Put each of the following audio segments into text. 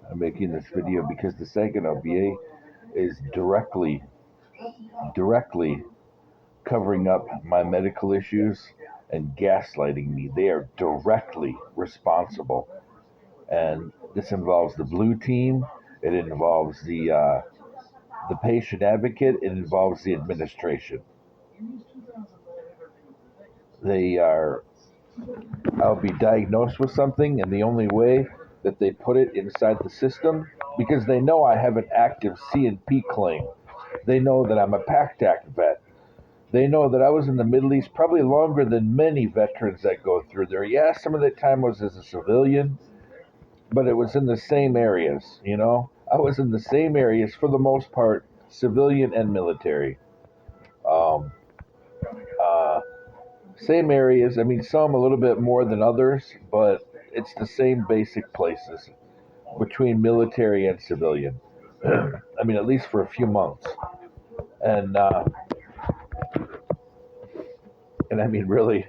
I'm making this video because the Saginaw VA is directly covering up my medical issues and gaslighting me. They are directly responsible. And this involves the blue team. It involves the patient advocate. It involves the administration. They are. I'll be diagnosed with something, and the only way that they put it inside the system, because they know I have an active C&P claim. They know that I'm a PACT Act vet. They know that I was in the Middle East probably longer than many veterans that go through there. Yeah, some of the time was as a civilian, but it was in the same areas. I was in the same areas for the most part, civilian and military. Um, uh, Same areas. I mean, some a little bit more than others, but it's the same basic places between military and civilian. I mean, at least for a few months. And and I mean, really,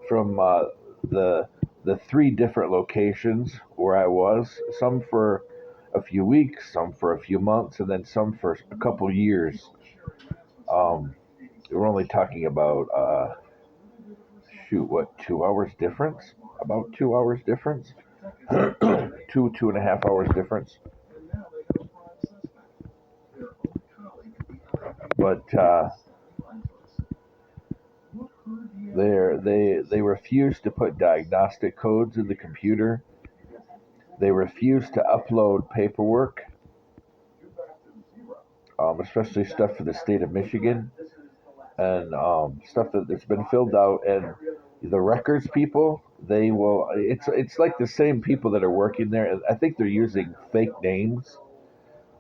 from the the three different locations where I was, some for a few weeks, some for a few months, and then some for a couple years. Um, we're only talking about shoot, what, 2 hours difference? About 2 hours difference, 2.5 hours difference. But they refuse to put diagnostic codes in the computer. They refuse to upload paperwork, especially stuff for the state of Michigan and stuff that's been filled out. And the records people, they will. It's like the same people that are working there. I think they're using fake names.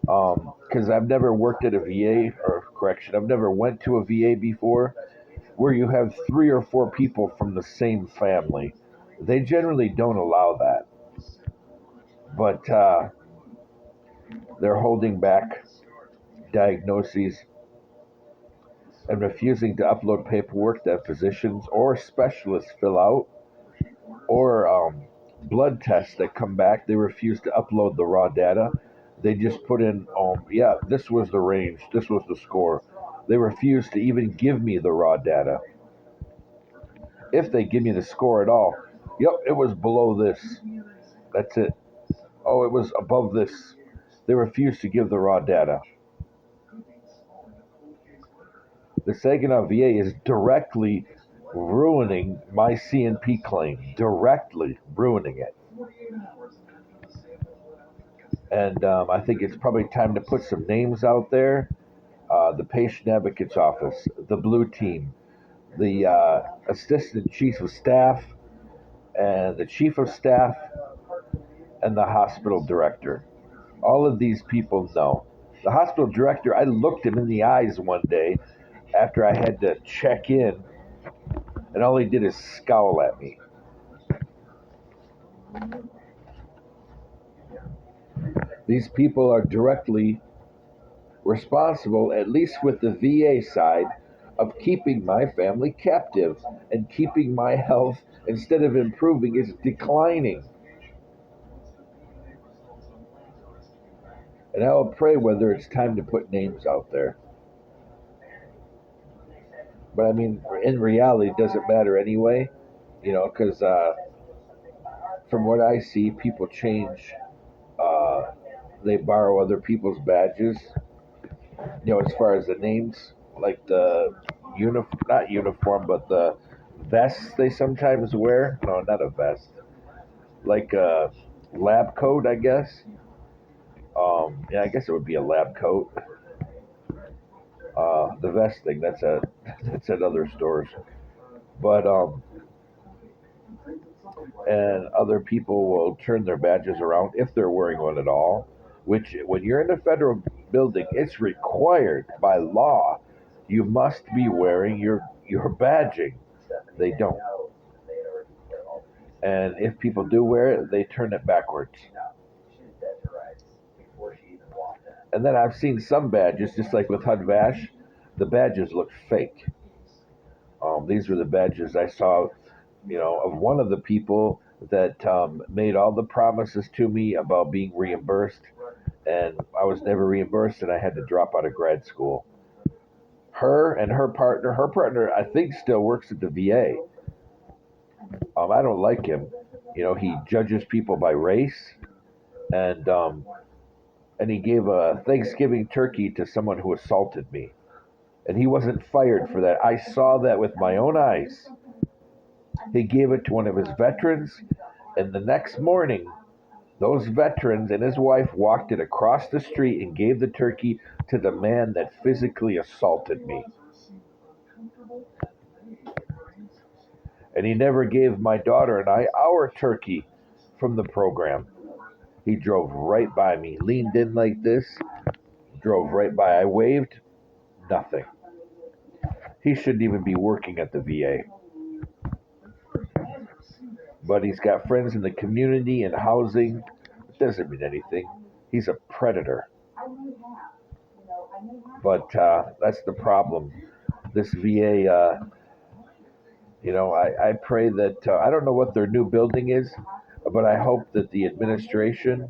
Because I've never worked at a VA, or correction, I've never went to a VA before, where you have 3 or 4 people from the same family. They generally don't allow that, but they're holding back diagnoses and refusing to upload paperwork that physicians or specialists fill out, or blood tests that come back. They refuse to upload the raw data. They just put in, yeah, this was the range, this was the score. They refuse to even give me the raw data. If they give me the score at all, yep, it was below this. That's it. Oh, it was above this. They refuse to give the raw data. The Saginaw VA is directly ruining my C&P claim, directly ruining it. And I think it's probably time to put some names out there. The Patient Advocate's Office, the Blue Team, the Assistant Chief of Staff, and the Chief of Staff, and the Hospital Director. All of these people know. The hospital director, I looked him in the eyes one day after I had to check in, and all he did is scowl at me. These people are directly responsible, at least with the VA side, of keeping my family captive and keeping my health, instead of improving, is declining. And I will pray whether it's time to put names out there. But I mean, in reality, it doesn't matter anyway, because from what I see, people change. Uh, they borrow other people's badges, as far as the names, like the not uniform, but the vests they sometimes wear. No, not a vest, like a lab coat, I guess. Yeah, I guess it would be a lab coat. The vest thing, that's at other stores. But and other people will turn their badges around if they're wearing one at all. Which, when you're in a federal building, it's required by law. You must be wearing your badging. They don't. And if people do wear it, they turn it backwards. And then I've seen some badges, just like with HUD-VASH, the badges look fake. These were the badges I saw, of one of the people that made all the promises to me about being reimbursed, and I was never reimbursed, and I had to drop out of grad school. Her and her partner, I think, still works at the VA. I don't like him. He judges people by race, and he gave a Thanksgiving turkey to someone who assaulted me, and he wasn't fired for that. I saw that with my own eyes. He gave it to one of his veterans, and the next morning, those veterans and his wife walked it across the street and gave the turkey to the man that physically assaulted me. And he never gave my daughter and I our turkey from the program. He drove right by me, leaned in like this, drove right by. I waved, nothing. He shouldn't even be working at the VA. But he's got friends in the community and housing. It doesn't mean anything. He's a predator. But that's the problem. This VA, I pray that, I don't know what their new building is, but I hope that the administration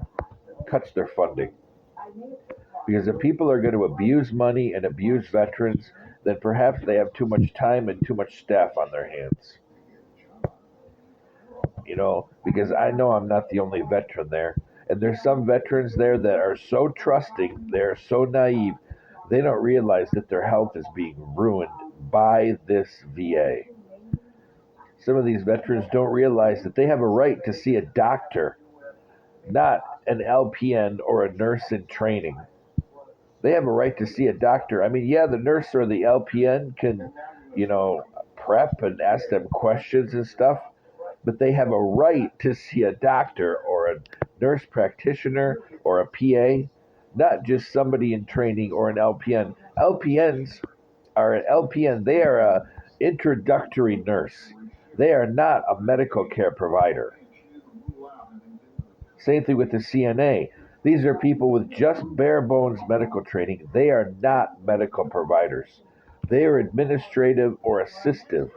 cuts their funding. Because if people are going to abuse money and abuse veterans, then perhaps they have too much time and too much staff on their hands. Because I know I'm not the only veteran there. And there's some veterans there that are so trusting, they're so naive, they don't realize that their health is being ruined by this VA. Some of these veterans don't realize that they have a right to see a doctor, not an LPN or a nurse in training. They have a right to see a doctor. I mean, yeah, the nurse or the LPN can, prep and ask them questions and stuff, but they have a right to see a doctor or a nurse practitioner or a PA, not just somebody in training or an LPN. LPNs are an LPN. They are a introductory nurse. They are not a medical care provider. Same thing with the CNA. These are people with just bare bones medical training. They are not medical providers. They are administrative or assistive.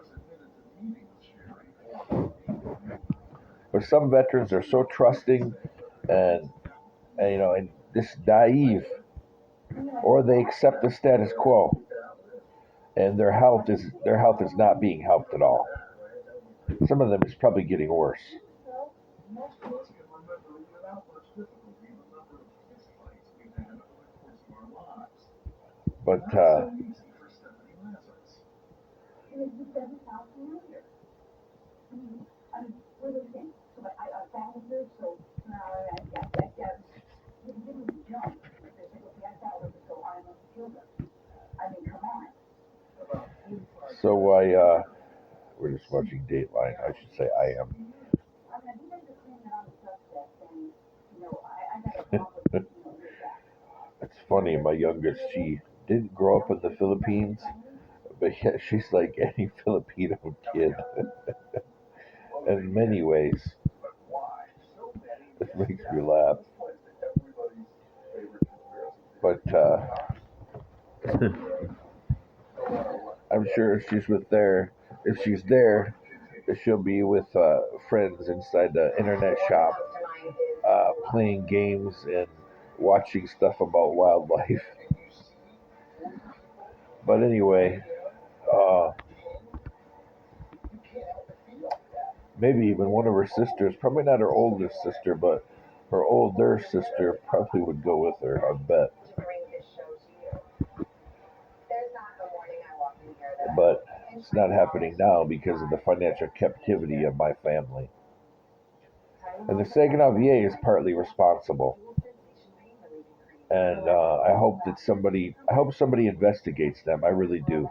But some veterans are so trusting and, and just naive, or they accept the status quo, and their health is not being helped at all. Some of them is probably getting worse. But so we're just watching Dateline. I should say I am. It's funny. My youngest, she didn't grow up in the Philippines, but yet she's like any Filipino kid in many ways. It makes me laugh. But I'm sure if she's there, she'll be with friends inside the internet shop, playing games and watching stuff about wildlife. But anyway, uh, maybe even one of her sisters, probably not her oldest sister, but her older sister probably would go with her, I bet. But it's not happening now because of the financial captivity of my family. And the Saginaw VA is partly responsible. And I hope somebody investigates them. I really do.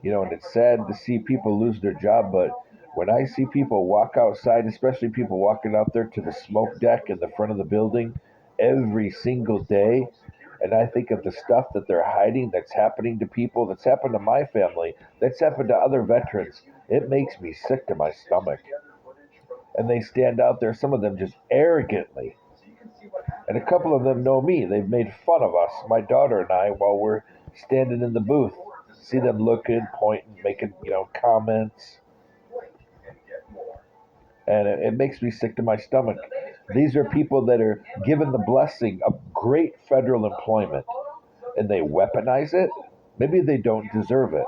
And it's sad to see people lose their job, but when I see people walk outside, especially people walking out there to the smoke deck in the front of the building every single day, and I think of the stuff that they're hiding that's happening to people, that's happened to my family, that's happened to other veterans, it makes me sick to my stomach. And they stand out there, some of them just arrogantly. And a couple of them know me. They've made fun of us, my daughter and I, while we're standing in the booth. See them looking, pointing, making, comments. And it makes me sick to my stomach. These are people that are given the blessing of great federal employment, and they weaponize it. Maybe they don't deserve it.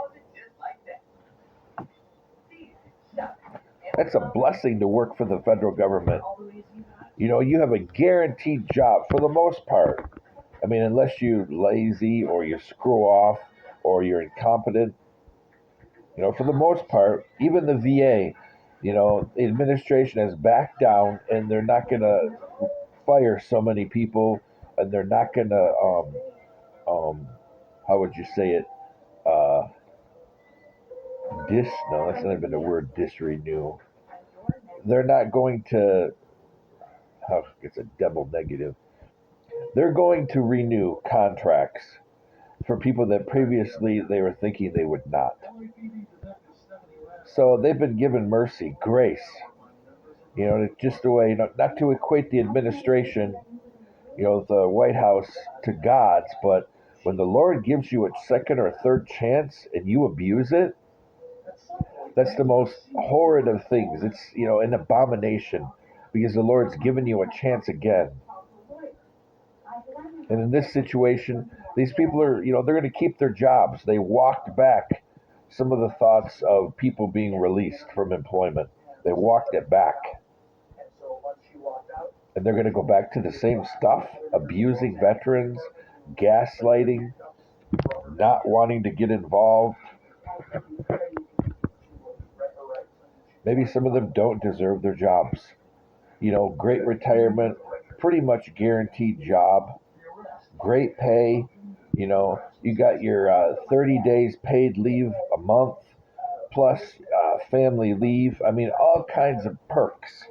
That's a blessing to work for the federal government. You have a guaranteed job for the most part. I mean, unless you're lazy or you screw off or you're incompetent, for the most part, even the VA, the administration has backed down and they're not going to fire so many people and they're not going to, how would you say it? Uh, no, that's not even the word, disrenew. They're not going to, it's a double negative. They're going to renew contracts for people that previously they were thinking they would not. So they've been given mercy, grace, just the way, not to equate the administration, the White House to God's, but when the Lord gives you a second or third chance and you abuse it, that's the most horrid of things. It's, an abomination because the Lord's given you a chance again. And in this situation, these people are, they're going to keep their jobs. They walked back some of the thoughts of people being released from employment. They walked it back. And they're going to go back to the same stuff, abusing veterans, gaslighting, not wanting to get involved. Maybe some of them don't deserve their jobs. Great retirement, pretty much guaranteed job, great pay. You got your 30 days paid leave a month, plus family leave. I mean, all kinds of perks.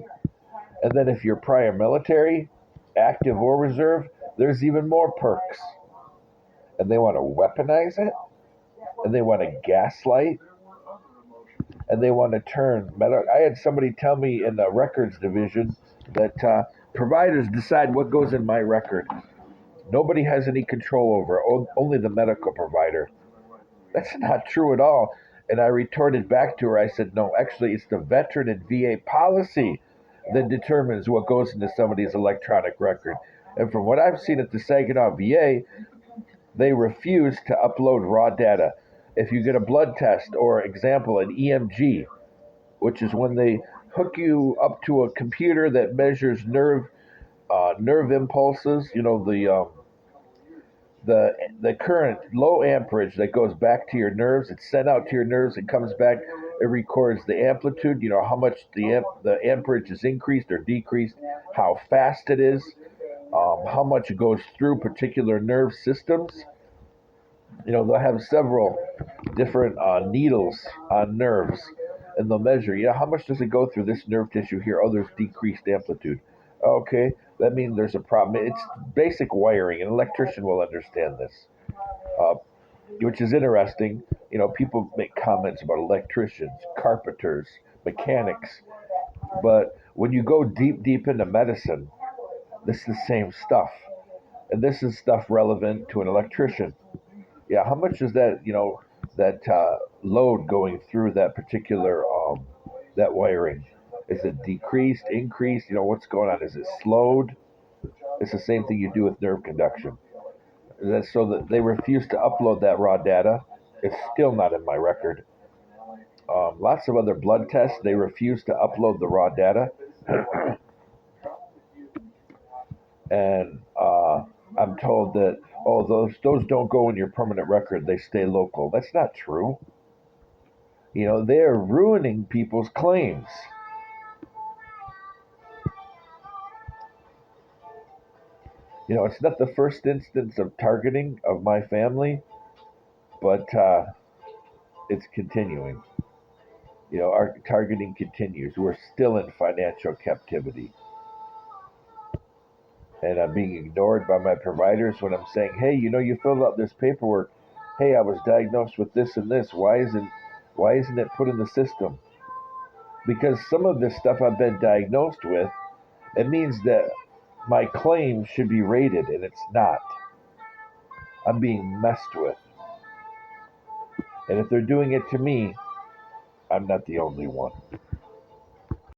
And then if you're prior military, active or reserve, there's even more perks. And they want to weaponize it, and they want to gaslight, and they want to turn metal. I had somebody tell me in the records division that providers decide what goes in my record. Nobody has any control over it, only the medical provider. That's not true at all. And I retorted back to her, I said, no, actually, it's the veteran and VA policy that determines what goes into somebody's electronic record. And from what I've seen at the Saginaw VA, they refuse to upload raw data. If you get a blood test or, example, an EMG, which is when they hook you up to a computer that measures nerve impulses, the current low amperage that goes back to your nerves, it's sent out to your nerves, it comes back, it records the amplitude, how much the amperage is increased or decreased, how fast it is, how much it goes through particular nerve systems. They'll have several different needles on nerves, and they'll measure, how much does it go through this nerve tissue here? Oh, there's decreased amplitude. Okay, that means there's a problem. It's basic wiring. An electrician will understand this, which is interesting. People make comments about electricians, carpenters, mechanics, but when you go deep into medicine, this is the same stuff, and this is stuff relevant to an electrician. Yeah, how much is that? That load going through that particular that wiring? Is it decreased, increased? What's going on? Is it slowed? It's the same thing you do with nerve conduction. That's so that they refuse to upload that raw data. It's still not in my record. Lots of other blood tests, they refuse to upload the raw data. And I'm told that, oh, those don't go in your permanent record, they stay local. That's not true. They're ruining people's claims. It's not the first instance of targeting of my family, but it's continuing. Our targeting continues. We're still in financial captivity. And I'm being ignored by my providers when I'm saying, hey, you filled out this paperwork. Hey, I was diagnosed with this and this. Why isn't it put in the system? Because some of this stuff I've been diagnosed with, it means that my claim should be rated, and it's not. I'm being messed with. And if they're doing it to me, I'm not the only one.